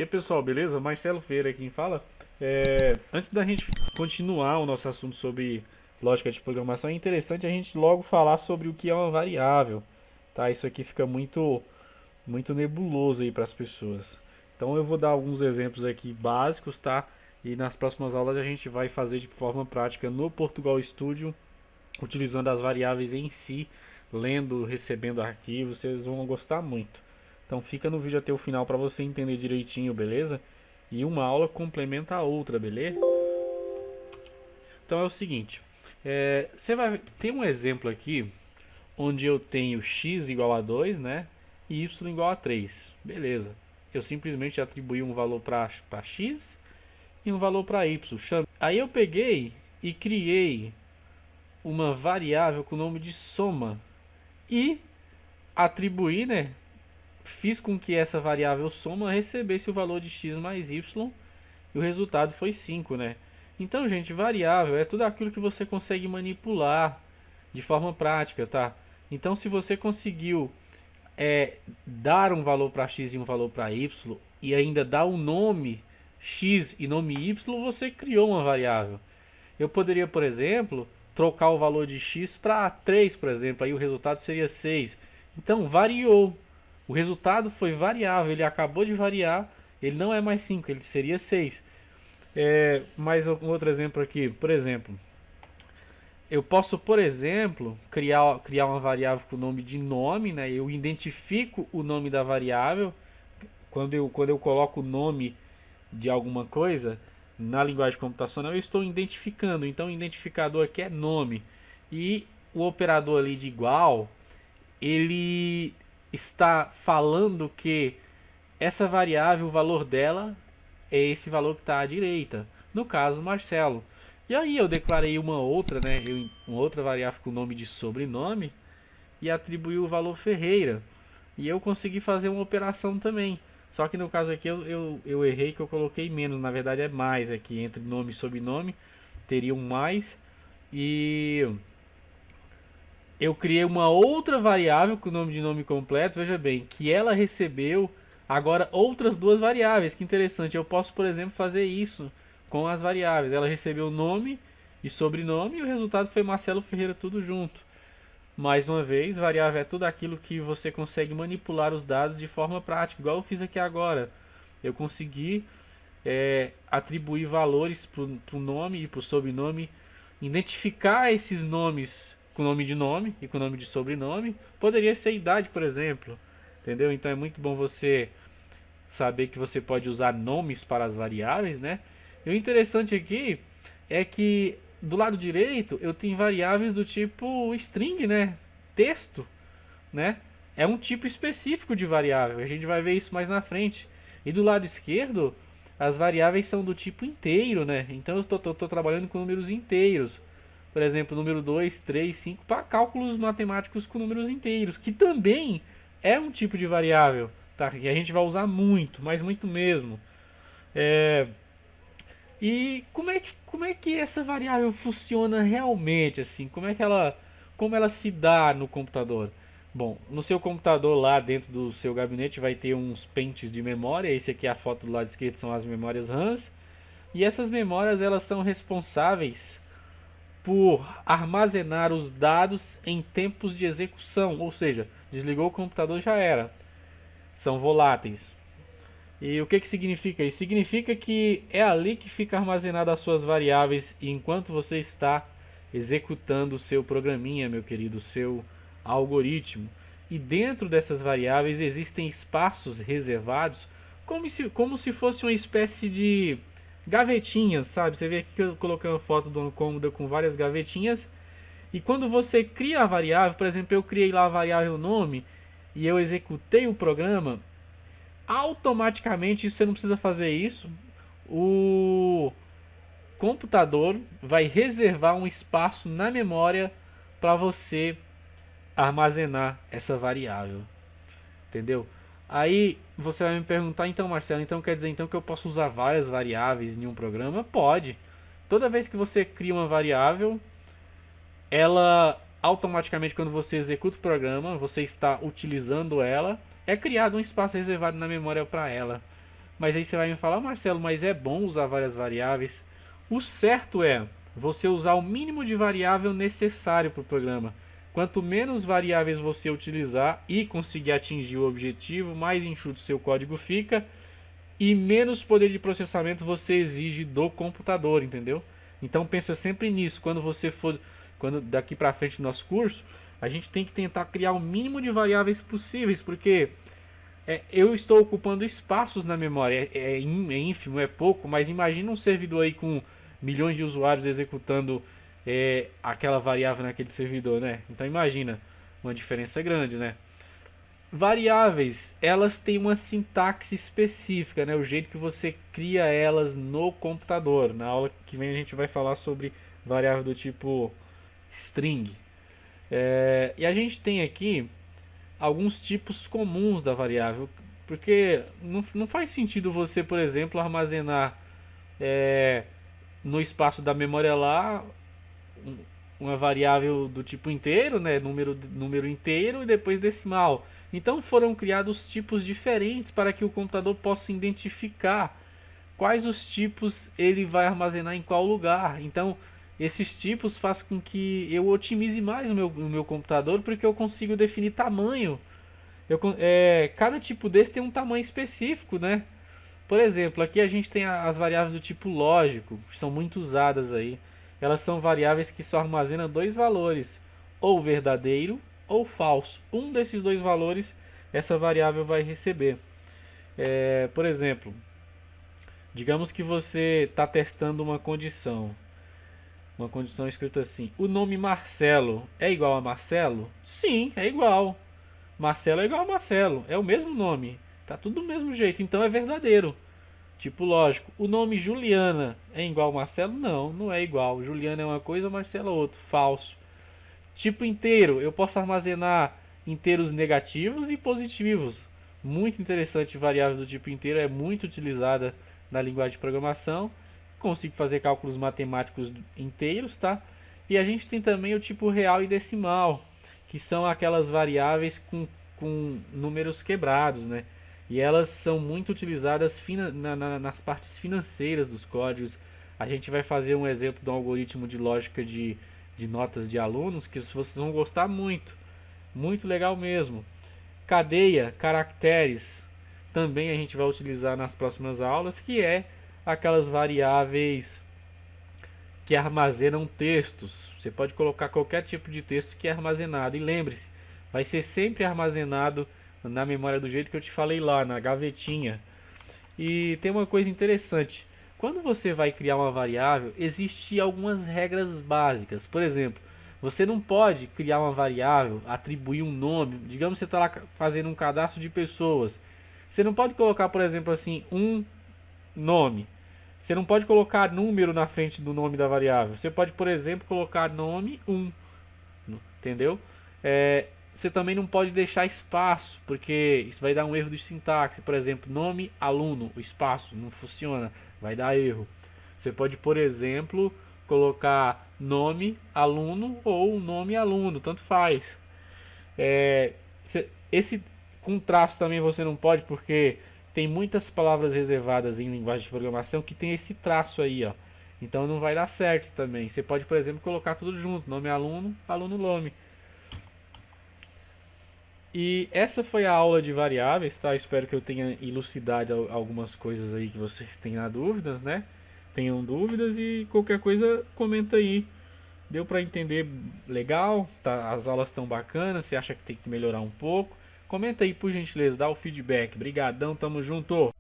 E aí pessoal, beleza? Marcelo Feira quem fala. Antes da gente continuar o nosso assunto sobre lógica de programação, é interessante a gente logo falar sobre o que é uma variável, tá? Isso aqui fica muito nebuloso aí para as pessoas. Então eu vou dar alguns exemplos aqui básicos, tá? E nas próximas aulas a gente vai fazer de forma prática no Portugal Studio, utilizando as variáveis em si, lendo, recebendo arquivos, vocês vão gostar muito. Então fica no vídeo até o final para você entender direitinho, beleza? E uma aula complementa a outra, beleza? Então é o seguinte, você vai ter um exemplo aqui onde eu tenho x igual a 2, né? E y igual a 3, beleza? Eu simplesmente atribuí um valor para x e um valor para y. Aí eu peguei e criei uma variável com o nome de soma e atribuí, né? Fiz com que essa variável soma recebesse o valor de x mais y e o resultado foi 5, né? Então, gente, variável é tudo aquilo que você consegue manipular de forma prática, tá? Então, se você conseguiu dar um valor para x e um valor para y e ainda dar um nome x e nome y, você criou uma variável. Eu poderia, por exemplo, trocar o valor de x para 3, por exemplo, aí o resultado seria 6. Então, variou. O resultado foi variável, ele acabou de variar, ele não é mais 5, ele seria 6. Mais um outro exemplo aqui, por exemplo, eu posso, por exemplo, criar uma variável com o nome de nome, né? Eu identifico o nome da variável quando eu coloco o nome de alguma coisa na linguagem computacional, eu estou identificando. Então, o identificador aqui é nome e o operador ali de igual, ele está falando que essa variável, o valor dela é esse valor que está à direita. No caso, Marcelo. E aí eu declarei uma outra, né? Uma outra variável com o nome de sobrenome e atribuí o valor Ferreira. E eu consegui fazer uma operação também. Só que no caso aqui eu errei que eu coloquei menos. Na verdade é mais aqui. Entre nome e sobrenome teria um mais. E eu criei uma outra variável com o nome de nome completo. Veja bem, que ela recebeu agora outras duas variáveis. Que interessante. Eu posso, por exemplo, fazer isso com as variáveis. Ela recebeu nome e sobrenome e o resultado foi Marcelo Ferreira tudo junto. Mais uma vez, variável é tudo aquilo que você consegue manipular os dados de forma prática, igual eu fiz aqui agora. Eu consegui atribuir valores para o nome e para o sobrenome, identificar esses nomes com nome de nome e com nome de sobrenome. Poderia ser idade, por exemplo, entendeu? Então é muito bom você saber que você pode usar nomes para as variáveis, né? E o interessante aqui é que do lado direito eu tenho variáveis do tipo string, né? Texto, né? É um tipo específico de variável. A gente vai ver isso mais na frente. E do lado esquerdo, as variáveis são do tipo inteiro, né? Então eu estou trabalhando com números inteiros. Por exemplo, número 2, 3, 5 para cálculos matemáticos com números inteiros, que também é um tipo de variável, tá? Que a gente vai usar muito, mas muito mesmo. E como é que essa variável funciona realmente, assim? Como ela se dá no computador? Bom, no seu computador lá dentro do seu gabinete vai ter uns pentes de memória. Esse aqui é a foto do lado esquerdo, são as memórias RAMs. E essas memórias elas são responsáveis por armazenar os dados em tempos de execução, ou seja, desligou o computador já era. São voláteis. E o que significa isso? Significa que é ali que fica armazenado as suas variáveis enquanto você está executando o seu programinha, meu querido, o seu algoritmo. E dentro dessas variáveis existem espaços reservados como se fosse uma espécie de gavetinhas, sabe? Você vê aqui que eu coloquei uma foto de uma cômoda com várias gavetinhas. E quando você cria a variável, por exemplo, eu criei lá a variável nome e eu executei o programa, automaticamente, você não precisa fazer isso, o computador vai reservar um espaço na memória para você armazenar essa variável, entendeu? Aí você vai me perguntar, então Marcelo, então quer dizer então que eu posso usar várias variáveis em um programa? Pode. Toda vez que você cria uma variável, ela automaticamente, quando você executa o programa, você está utilizando ela, é criado um espaço reservado na memória para ela. Mas aí você vai me falar, Marcelo, mas é bom usar várias variáveis. O certo é você usar o mínimo de variável necessário para o programa. Quanto menos variáveis você utilizar e conseguir atingir o objetivo, mais enxuto seu código fica e menos poder de processamento você exige do computador, entendeu? Então pensa sempre nisso. Quando daqui para frente no nosso curso, a gente tem que tentar criar o mínimo de variáveis possíveis, porque eu estou ocupando espaços na memória. É ínfimo, é pouco, mas imagina um servidor aí com milhões de usuários executando aquela variável naquele servidor, né? Então imagina uma diferença grande, né? Variáveis, elas têm uma sintaxe específica, né? O jeito que você cria elas no computador. Na aula que vem a gente vai falar sobre variável do tipo string. E a gente tem aqui alguns tipos comuns da variável, porque não faz sentido você, por exemplo, armazenar no espaço da memória lá uma variável do tipo inteiro, né, número inteiro e depois decimal. Então foram criados tipos diferentes para que o computador possa identificar quais os tipos ele vai armazenar em qual lugar. Então esses tipos fazem com que eu otimize mais o meu computador, porque eu consigo definir tamanho. Cada tipo desse tem um tamanho específico, né? Por exemplo, aqui a gente tem as variáveis do tipo lógico, que são muito usadas aí. Elas são variáveis que só armazenam dois valores, ou verdadeiro ou falso. Um desses dois valores essa variável vai receber. Por exemplo, digamos que você está testando uma condição. Uma condição escrita assim: o nome Marcelo é igual a Marcelo? Sim, é igual. Marcelo é igual a Marcelo, é o mesmo nome. Tá tudo do mesmo jeito, então é verdadeiro. Tipo, lógico, o nome Juliana é igual a Marcelo? Não, não é igual. Juliana é uma coisa, Marcelo é outra. Falso. Tipo inteiro, eu posso armazenar inteiros negativos e positivos. Muito interessante, variável do tipo inteiro é muito utilizada na linguagem de programação. Consigo fazer cálculos matemáticos inteiros, tá? E a gente tem também o tipo real e decimal, que são aquelas variáveis com números quebrados, né? E elas são muito utilizadas nas partes financeiras dos códigos. A gente vai fazer um exemplo de um algoritmo de lógica de notas de alunos que vocês vão gostar muito. Muito legal mesmo. Cadeia, caracteres, também a gente vai utilizar nas próximas aulas, que é aquelas variáveis que armazenam textos. Você pode colocar qualquer tipo de texto que é armazenado. E lembre-se, vai ser sempre armazenado na memória do jeito que eu te falei lá, na gavetinha. E tem uma coisa interessante. Quando você vai criar uma variável, existem algumas regras básicas. Por exemplo, você não pode criar uma variável, atribuir um nome. Digamos que você está lá fazendo um cadastro de pessoas. Você não pode colocar, por exemplo, assim, um nome. Você não pode colocar número na frente do nome da variável. Você pode, por exemplo, colocar nome 1. Entendeu? Você também não pode deixar espaço, porque isso vai dar um erro de sintaxe. Por exemplo, nome aluno, o espaço não funciona, vai dar erro. Você pode, por exemplo, colocar nome aluno ou nome aluno, tanto faz. Esse contraste também você não pode, porque tem muitas palavras reservadas em linguagem de programação que tem esse traço aí, ó. Então não vai dar certo também. Você pode, por exemplo, colocar tudo junto, nome aluno, aluno nome. E essa foi a aula de variáveis, tá? Espero que eu tenha elucidado algumas coisas aí que vocês tenham dúvidas, né? Tenham dúvidas e qualquer coisa comenta aí. Deu para entender legal? Tá? As aulas estão bacanas, você acha que tem que melhorar um pouco? Comenta aí por gentileza, dá o feedback. Brigadão, tamo junto!